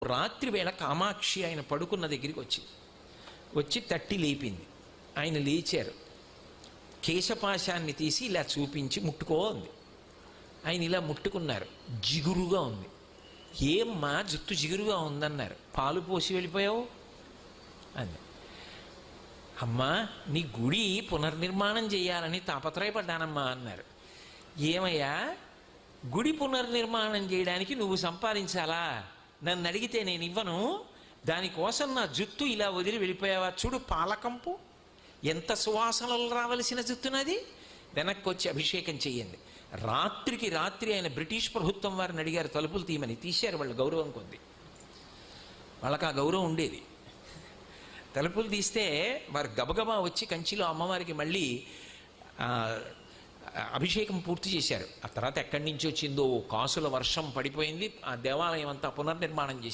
రాత్రి వేళ కామాక్షి ఆయన పడుకున్న దగ్గరికి వచ్చి తట్టి లేపింది. ఆయన లేచారు. కేశపాశాన్ని తీసి ఇలా చూపించి ముట్టుకో ఉంది. ఆయన ఇలా ముట్టుకున్నారు. జిగురుగా ఉంది. ఏమ్మా జుట్టు జిగురుగా ఉందన్నారు. పాలు పోసి వెళ్ళిపోయావు అని. అమ్మా నీ గుడి పునర్నిర్మాణం చేయాలని తాపత్రయపడ్డానమ్మా అన్నారు. ఏమయ్యా గుడి పునర్నిర్మాణం చేయడానికి నువ్వు సంపాదించాలా? నన్ను అడిగితే నేను ఇవ్వను. దానికోసం నా జుట్టు ఇలా వదిలి వెళ్ళిపోయావా? చూడు పాలకంపు ఎంత సువాసనలు రావలసిన జుట్టునది. వెనక్కి వచ్చి అభిషేకం చెయ్యండి. రాత్రికి రాత్రి ఆయన బ్రిటిష్ ప్రభుత్వం వారిని అడిగారు తలుపులు తీయమని. తీశారు వాళ్ళు గౌరవం కొద్ది. వాళ్ళకి ఆ గౌరవం ఉండేది. తలుపులు తీస్తే వారు గబగబా వచ్చి కంచిలో అమ్మవారికి మళ్ళీ అభిషేకం పూర్తి చేశారు. ఆ తర్వాత ఎక్కడి నుంచి వచ్చిందో కాసుల వర్షం పడిపోయింది. ఆ దేవాలయం అంతా పునర్నిర్మాణం చేశారు.